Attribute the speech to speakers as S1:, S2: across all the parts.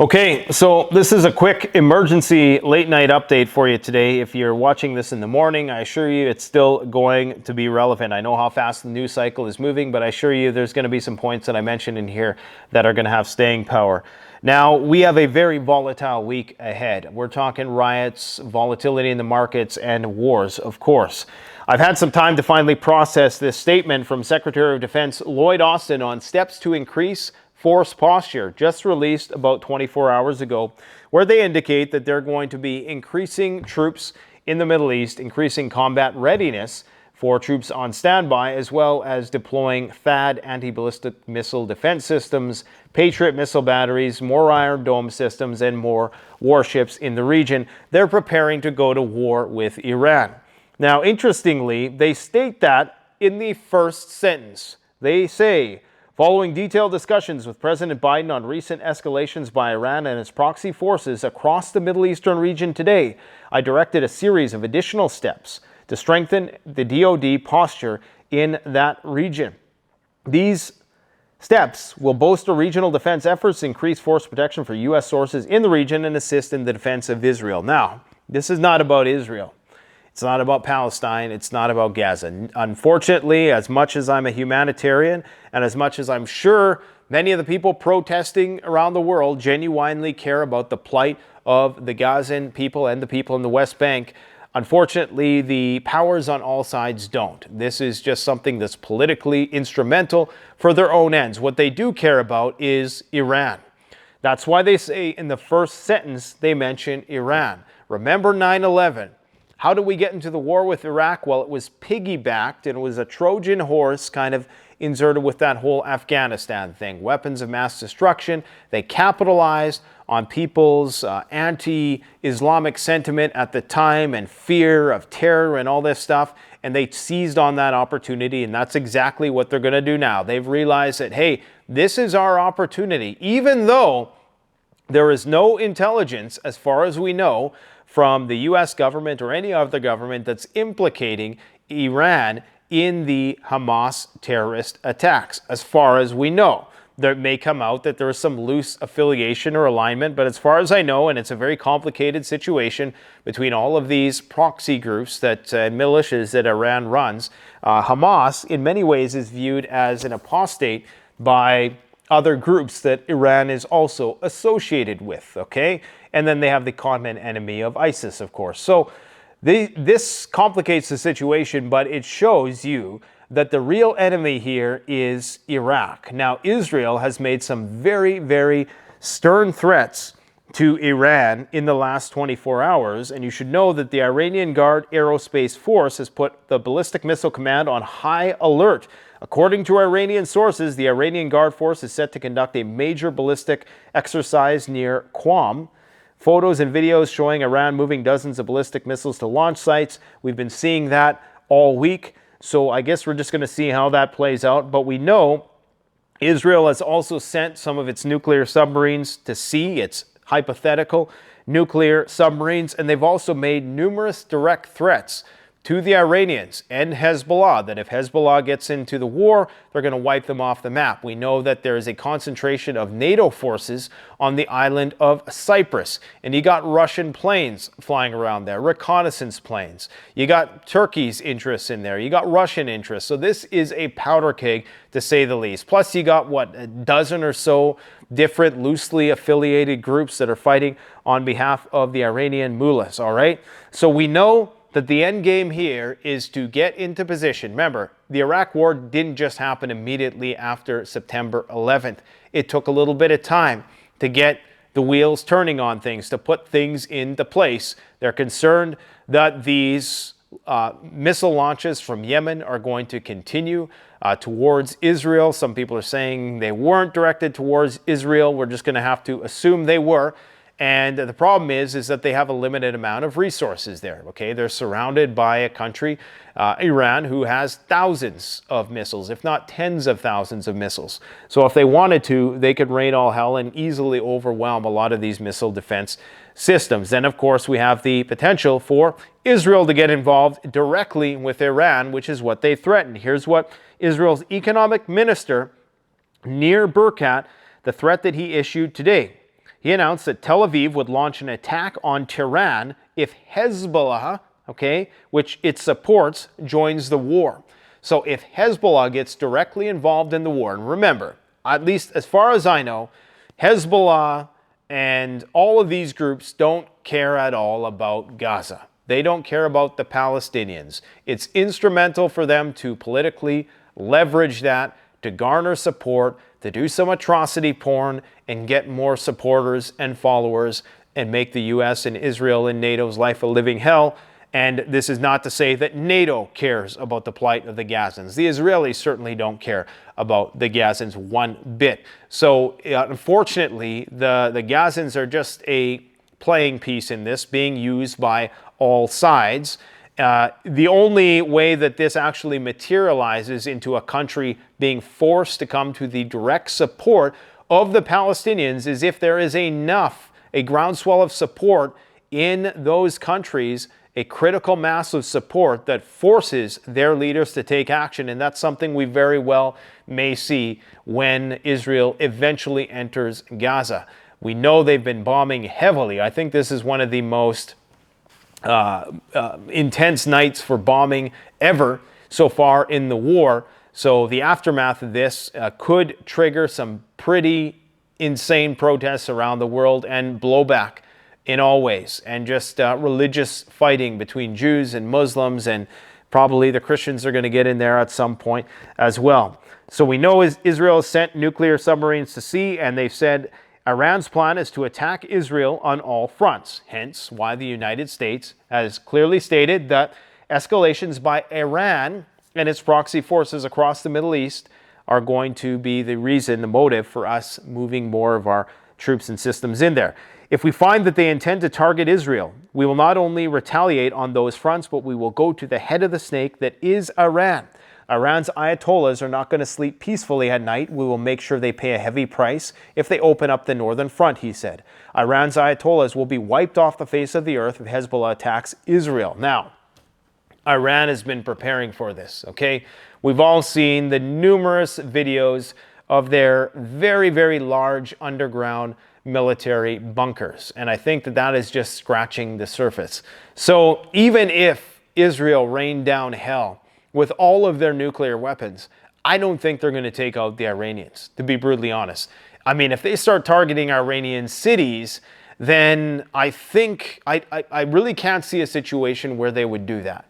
S1: Okay, so this is a quick emergency late night update for you today. If you're watching this in the morning, I assure you it's still going to be relevant. I know how fast the news cycle is moving, but I assure you there's going to be some points that I mentioned in here that are going to have staying power. Now, we have a very volatile week ahead. We're talking riots, volatility in the markets, and wars, of course. I've had some time to finally process this statement from Secretary of Defense Lloyd Austin on steps to increase force posture, just released about 24 hours ago, where they indicate that they're going to be increasing troops in the Middle East, increasing combat readiness for troops on standby, as well as deploying THAAD anti-ballistic missile defense systems, Patriot missile batteries, more Iron Dome systems, and more warships in the region. They're preparing to go to war with Iran. Now, interestingly, they state that in the first sentence. They say, following detailed discussions with President Biden on recent escalations by Iran and its proxy forces across the Middle Eastern region today, I directed a series of additional steps to strengthen the DoD posture in that region. These steps will bolster regional defense efforts, increase force protection for U.S. sources in the region, and assist in the defense of Israel. Now, this is not about Israel. It's not about Palestine. It's not about Gaza. Unfortunately, as much as I'm a humanitarian and as much as I'm sure many of the people protesting around the world genuinely care about the plight of the Gazan people and the people in the West Bank, unfortunately, the powers on all sides don't. This is just something that's politically instrumental for their own ends. What they do care about is Iran. That's why they say in the first sentence they mention Iran. Remember 9/11. How did we get into the war with Iraq? Well, it was piggybacked and it was a Trojan horse kind of inserted with that whole Afghanistan thing. Weapons of mass destruction. They capitalized on people's anti-Islamic sentiment at the time and fear of terror and all this stuff. And they seized on that opportunity, and that's exactly what they're going to do now. They've realized that, hey, this is our opportunity, even though there is no intelligence, as far as we know, from the U.S. government or any other government that's implicating Iran in the Hamas terrorist attacks, as far as we know. There may come out that there is some loose affiliation or alignment, but as far as I know, and it's a very complicated situation between all of these proxy groups that militias that Iran runs, Hamas in many ways is viewed as an apostate by other groups that Iran is also associated with, okay? And then they have the common enemy of ISIS, of course. So this complicates the situation, but it shows you that the real enemy here is Iraq. Now, Israel has made some very, very stern threats to Iran in the last 24 hours, and you should know that the Iranian Guard Aerospace Force has put the Ballistic Missile Command on high alert. According to Iranian sources, the Iranian Guard Force is set to conduct a major ballistic exercise near Qom. Photos and videos showing Iran moving dozens of ballistic missiles to launch sites. We've been seeing that all week, so I guess we're just going to see how that plays out. But we know Israel has also sent some of its nuclear submarines to sea. It's hypothetical nuclear submarines, and they've also made numerous direct threats to the Iranians and Hezbollah, that if Hezbollah gets into the war, they're going to wipe them off the map. We know that there is a concentration of NATO forces on the island of Cyprus, and you got Russian planes flying around there, reconnaissance planes. You got Turkey's interests in there. You got Russian interests. So this is a powder keg, to say the least. Plus, you got, what, a dozen or so different loosely affiliated groups that are fighting on behalf of the Iranian mullahs, all right? So we know that the end game here is to get into position. Remember, the Iraq war didn't just happen immediately after September 11th. It took a little bit of time to get the wheels turning on things, to put things into place. They're concerned that these missile launches from Yemen are going to continue towards Israel. Some people are saying they weren't directed towards Israel. We're just going to have to assume they were. And the problem is that they have a limited amount of resources there, okay? They're surrounded by a country, Iran, who has thousands of missiles, if not tens of thousands of missiles. So if they wanted to, they could rain all hell and easily overwhelm a lot of these missile defense systems. Then, of course, we have the potential for Israel to get involved directly with Iran, which is what they threatened. Here's what Israel's economic minister, Nir Berkat, the threat that he issued today. he announced that Tel Aviv would launch an attack on Tehran if Hezbollah, okay, which it supports, joins the war. So if Hezbollah gets directly involved in the war, and remember, at least as far as I know, Hezbollah and all of these groups don't care at all about Gaza. They don't care about the Palestinians. It's instrumental for them to politically leverage that, to garner support, to do some atrocity porn and get more supporters and followers and make the U.S. and Israel and NATO's life a living hell. And this is not to say that NATO cares about the plight of the Gazans. The Israelis certainly don't care about the Gazans one bit. So unfortunately, the Gazans are just a playing piece in this, being used by all sides. The only way that this actually materializes into a country being forced to come to the direct support of the Palestinians is if there is enough, a groundswell of support in those countries, a critical mass of support that forces their leaders to take action. And that's something we very well may see when Israel eventually enters Gaza. We know they've been bombing heavily. I think this is one of the most intense nights for bombing ever so far in the war. So the aftermath of this could trigger some pretty insane protests around the world and blowback in all ways, and just religious fighting between Jews and Muslims, and probably the Christians are going to get in there at some point as well. So we know Israel has sent nuclear submarines to sea, and they've said Iran's plan is to attack Israel on all fronts, hence why the United States has clearly stated that escalations by Iran and its proxy forces across the Middle East are going to be the reason, the motive for us moving more of our troops and systems in there. If we find that they intend to target Israel, we will not only retaliate on those fronts, but we will go to the head of the snake that is Iran. Iran's Ayatollahs are not going to sleep peacefully at night. We will make sure they pay a heavy price if they open up the northern front, he said. Iran's Ayatollahs will be wiped off the face of the earth if Hezbollah attacks Israel. Now, Iran has been preparing for this, okay? We've all seen the numerous videos of their very, very large underground military bunkers. And I think that that is just scratching the surface. So even if Israel rained down hell with all of their nuclear weapons, I don't think they're going to take out the Iranians, to be brutally honest. I mean, if they start targeting Iranian cities, then I think I really can't see a situation where they would do that.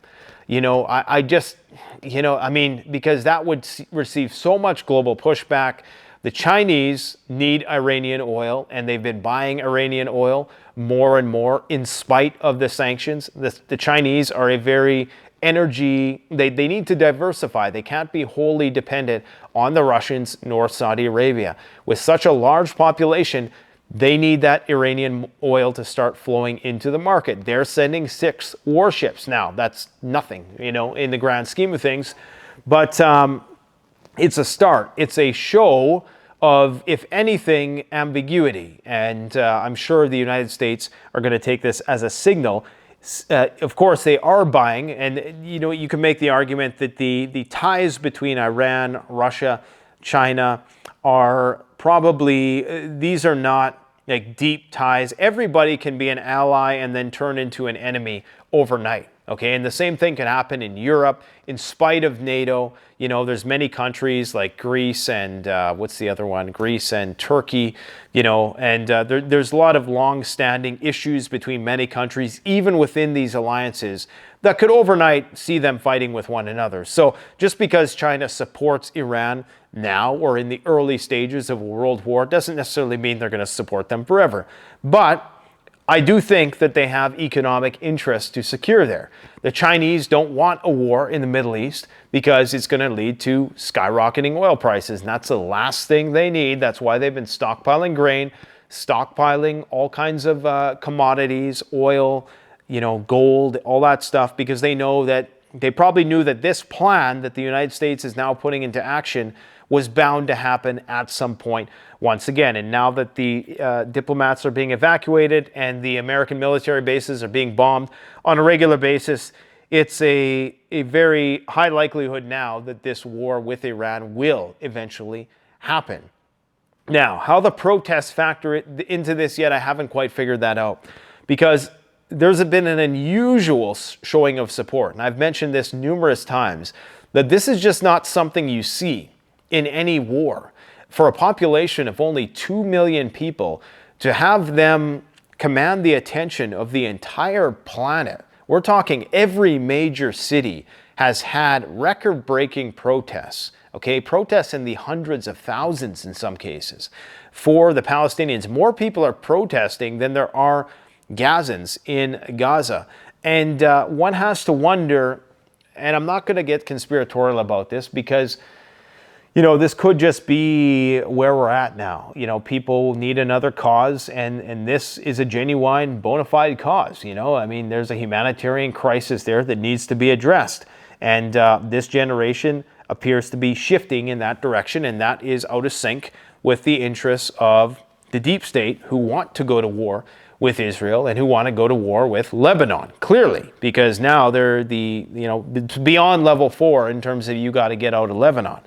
S1: You know, I just, you know, I mean, because that would receive so much global pushback. The Chinese need Iranian oil, and they've been buying Iranian oil more and more in spite of the sanctions. The Chinese are a very energy, they need to diversify. They can't be wholly dependent on the Russians nor Saudi Arabia. With such a large population, they need that Iranian oil to start flowing into the market. They're sending 6 warships. Now, that's nothing, you know, in the grand scheme of things. But it's a start. It's a show of, if anything, ambiguity. And I'm sure the United States are going to take this as a signal. Of course, they are buying. And, you know, you can make the argument that the ties between Iran, Russia, China are probably, these are not like deep ties. Everybody can be an ally and then turn into an enemy overnight. Okay, and the same thing can happen in Europe, in spite of NATO. You know, there's many countries like Greece and what's the other one? Greece and Turkey, you know, and there's a lot of long-standing issues between many countries, even within these alliances, that could overnight see them fighting with one another. So just because China supports Iran now or in the early stages of a world war doesn't necessarily mean they're going to support them forever. But I do think that they have economic interests to secure there. The Chinese don't want a war in the Middle East because it's going to lead to skyrocketing oil prices. And that's the last thing they need. That's why they've been stockpiling grain, stockpiling all kinds of commodities, oil, you know, gold, all that stuff, because they know that they probably knew that this plan that the United States is now putting into action was bound to happen at some point once again. And now that the diplomats are being evacuated and the American military bases are being bombed on a regular basis, it's a very high likelihood now that this war with Iran will eventually happen. Now, how the protests factor into this yet, I haven't quite figured that out, because there's been an unusual showing of support. And I've mentioned this numerous times, that this is just not something you see in any war. For a population of only 2 million people, to have them command the attention of the entire planet, we're talking every major city has had record-breaking protests, okay? Protests in the hundreds of thousands in some cases for the Palestinians. More people are protesting than there are Gazans in Gaza. And one has to wonder, and I'm not going to get conspiratorial about this because, you know, this could just be where we're at now. You know, people need another cause, and this is a genuine, bona fide cause. You know, I mean, there's a humanitarian crisis there that needs to be addressed. And this generation appears to be shifting in that direction, and that is out of sync with the interests of the deep state, who want to go to war with Israel and who want to go to war with Lebanon, clearly, because now they're beyond level 4 in terms of you got to get out of Lebanon.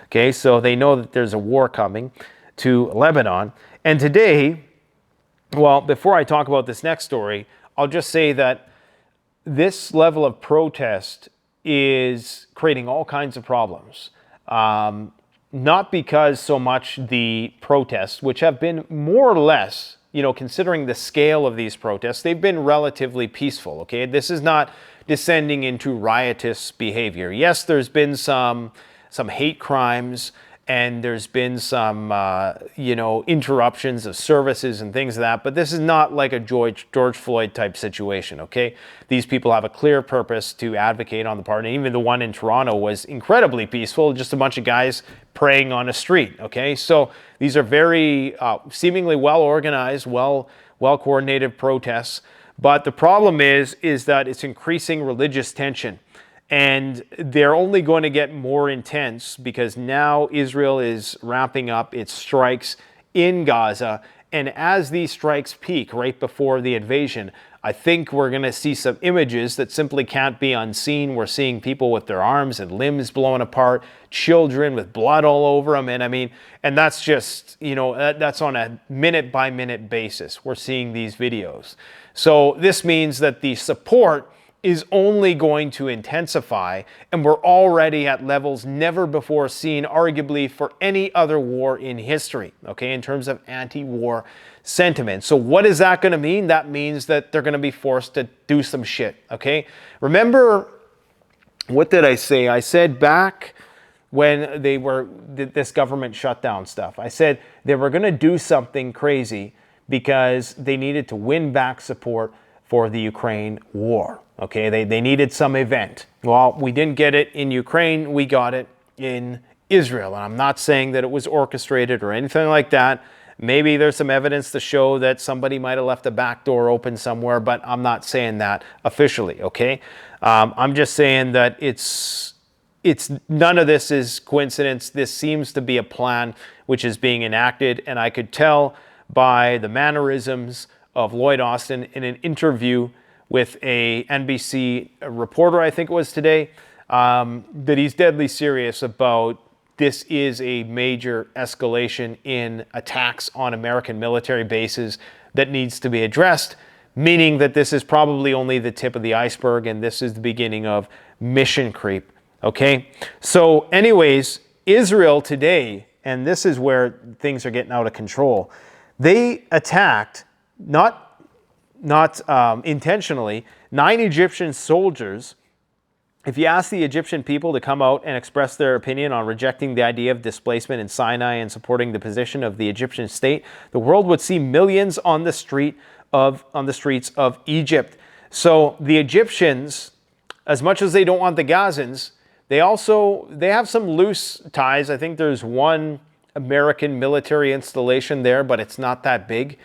S1: Okay, so they know that there's a war coming to Lebanon. And today, well, before I talk about this next story, I'll just say that this level of protest is creating all kinds of problems. Not because so much the protests, which have been more or less, you know, considering the scale of these protests, they've been relatively peaceful, okay? This is not descending into riotous behavior. Yes, there's been some hate crimes, and there's been some, interruptions of services and things like that, but this is not like a George Floyd type situation, okay? These people have a clear purpose to advocate on the part, and even the one in Toronto was incredibly peaceful, just a bunch of guys praying on a street, okay? So these are very seemingly well-organized, well-coordinated protests, but the problem is that it's increasing religious tension. And they're only going to get more intense because now Israel is ramping up its strikes in Gaza. And as these strikes peak right before the invasion, I think we're going to see some images that simply can't be unseen. We're seeing people with their arms and limbs blown apart, children with blood all over them. And I mean, and that's just, you know, that's on a minute by minute basis. We're seeing these videos. So this means that the support is only going to intensify, and we're already at levels never before seen, arguably, for any other war in history, okay, in terms of anti-war sentiment. So what is that going to mean? That means that they're going to be forced to do some shit, okay? Remember, what did I say? I said back when this government shutdown stuff, I said they were going to do something crazy because they needed to win back support for the Ukraine war. Okay, they needed some event. Well, we didn't get it in Ukraine, we got it in Israel. And I'm not saying that it was orchestrated or anything like that. Maybe there's some evidence to show that somebody might have left a back door open somewhere, but I'm not saying that officially, okay? I'm just saying that it's none of this is coincidence. This seems to be a plan which is being enacted, and I could tell by the mannerisms of Lloyd Austin in an interview with a NBC reporter, I think it was today, that he's deadly serious about this is a major escalation in attacks on American military bases that needs to be addressed, meaning that this is probably only the tip of the iceberg and this is the beginning of mission creep, okay? So anyways, Israel today, and this is where things are getting out of control, they attacked, not intentionally, 9 Egyptian soldiers. If you ask the Egyptian people to come out and express their opinion on rejecting the idea of displacement in Sinai and supporting the position of the Egyptian state, the world would see millions on the streets of Egypt. So the Egyptians, as much as they don't want the Gazans, they have some loose ties. I think there's one American military installation there, but it's not that big.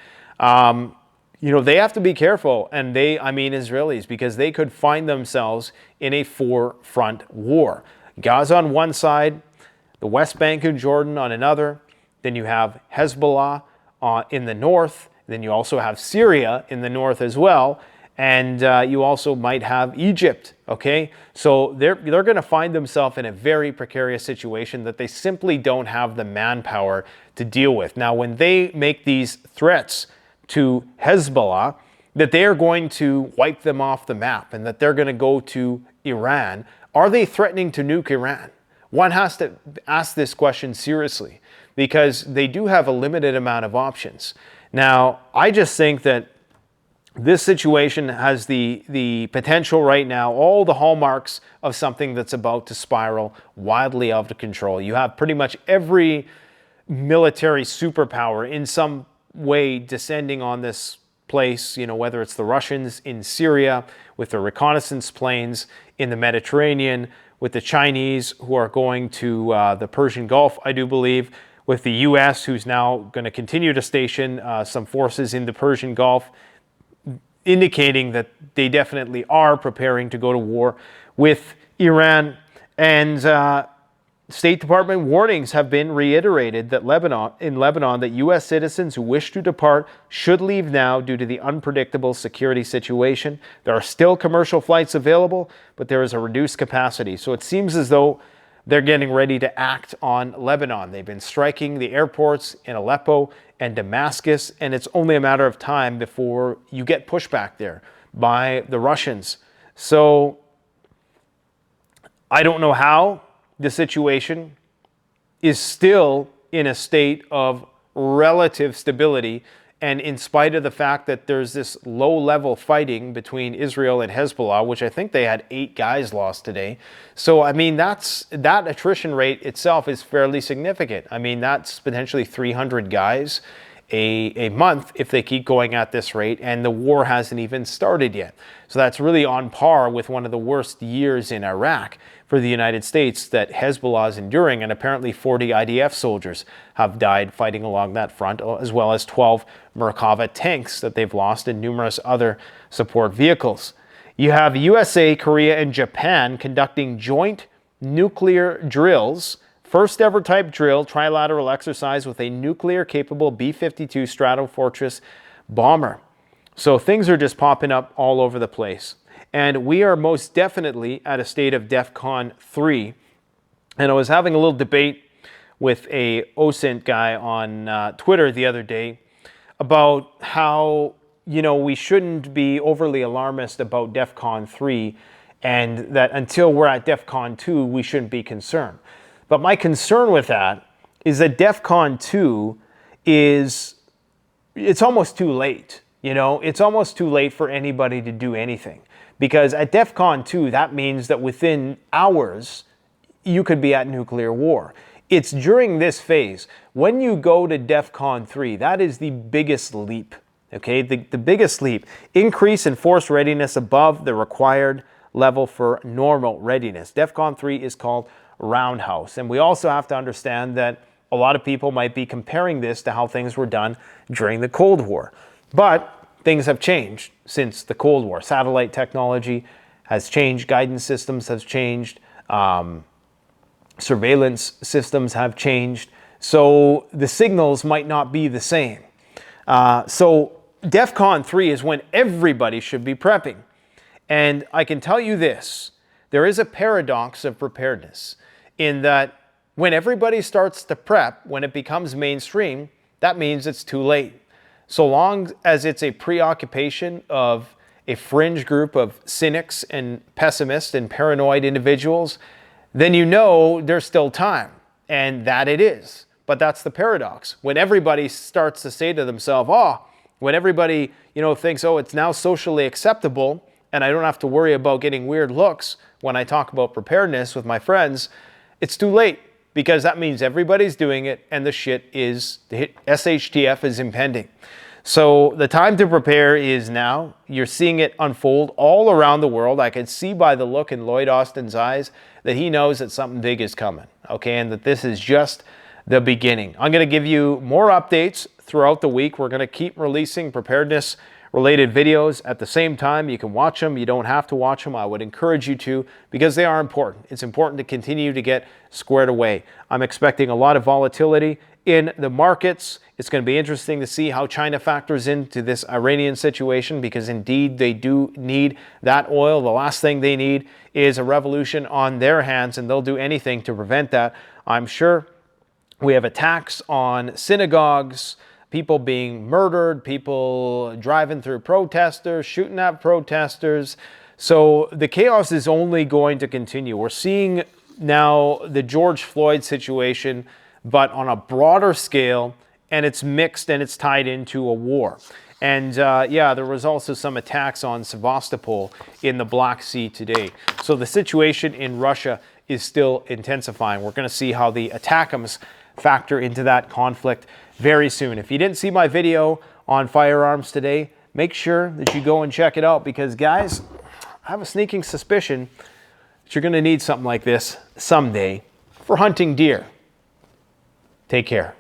S1: They have to be careful, and I mean Israelis, because they could find themselves in a 4-front war. Gaza on one side, the West Bank and Jordan on another, then you have Hezbollah in the north, then you also have Syria in the north as well, And you also might have Egypt, okay? So they're going to find themselves in a very precarious situation that they simply don't have the manpower to deal with. Now, when they make these threats to Hezbollah, that they are going to wipe them off the map and that they're going to go to Iran, are they threatening to nuke Iran? One has to ask this question seriously because they do have a limited amount of options. Now, I just think that this situation has the potential right now, all the hallmarks of something that's about to spiral wildly out of control. You have pretty much every military superpower in some way descending on this place, you know, whether it's the Russians in Syria with their reconnaissance planes in the Mediterranean, with the Chinese who are going to the Persian Gulf, I do believe, with the U.S. who's now going to continue to station some forces in the Persian Gulf, indicating that they definitely are preparing to go to war with Iran. And State Department warnings have been reiterated that in Lebanon that U.S. citizens who wish to depart should leave now due to the unpredictable security situation. There are still commercial flights available, but there is a reduced capacity. So it seems as though they're getting ready to act on Lebanon. They've been striking the airports in Aleppo and Damascus, and it's only a matter of time before you get pushback there by the Russians. So I don't know how the situation is still in a state of relative stability, and in spite of the fact that there's this low-level fighting between Israel and Hezbollah, which I think they had 8 guys lost today. So, I mean, that attrition rate itself is fairly significant. I mean, that's potentially 300 guys a month if they keep going at this rate, and the war hasn't even started yet. So that's really on par with one of the worst years in Iraq for the United States that Hezbollah is enduring, and apparently 40 IDF soldiers have died fighting along that front, as well as 12 Merkava tanks that they've lost and numerous other support vehicles. You have USA, Korea, and Japan conducting joint nuclear drills. First ever type drill, trilateral exercise with a nuclear-capable B-52 Stratofortress bomber. So things are just popping up all over the place. And we are most definitely at a state of DEFCON 3. And I was having a little debate with a OSINT guy on Twitter the other day about how, you know, we shouldn't be overly alarmist about DEFCON 3 and that until we're at DEFCON 2, we shouldn't be concerned. But my concern with that is that DEFCON 2 it's almost too late. You know, it's almost too late for anybody to do anything. Because at DEFCON 2, that means that within hours, you could be at nuclear war. It's during this phase, when you go to DEFCON 3, that is the biggest leap, okay? The biggest leap. Increase in force readiness above the required level for normal readiness. DEFCON 3 is called Roundhouse. And we also have to understand that a lot of people might be comparing this to how things were done during the Cold War. But things have changed since the Cold War. Satellite technology has changed. Guidance systems have changed. Surveillance systems have changed. So the signals might not be the same. So DEFCON 3 is when everybody should be prepping. And I can tell you this, there is a paradox of preparedness in that when everybody starts to prep, when it becomes mainstream, that means it's too late. So long as it's a preoccupation of a fringe group of cynics and pessimists and paranoid individuals, then you know there's still time, and that it is. But that's the paradox. When everybody starts to say to themselves, when everybody, thinks, it's now socially acceptable, and I don't have to worry about getting weird looks when I talk about preparedness with my friends, it's too late, because that means everybody's doing it, and the SHTF is impending. So the time to prepare is now. You're seeing it unfold all around the world. I can see by the look in Lloyd Austin's eyes that he knows that something big is coming, okay, and that this is just the beginning. I'm going to give you more updates throughout the week. We're going to keep releasing preparedness-related videos at the same time. You can watch them. You don't have to watch them. I would encourage you to, because they are important. It's important to continue to get squared away. I'm expecting a lot of volatility in the markets. It's going to be interesting to see how China factors into this Iranian situation, because indeed they do need that oil. The last thing they need is a revolution on their hands, and they'll do anything to prevent that, I'm sure. We have attacks on synagogues, people being murdered, people driving through protesters, shooting at protesters. So the chaos is only going to continue. We're seeing now the George Floyd situation, but on a broader scale, and it's mixed and it's tied into a war. And yeah, there was also some attacks on Sevastopol in the Black Sea today. So the situation in Russia is still intensifying. We're going to see how the ATACMS factor into that conflict very soon. If you didn't see my video on firearms today, make sure that you go and check it out, because guys, I have a sneaking suspicion that you're going to need something like this someday for hunting deer. Take care.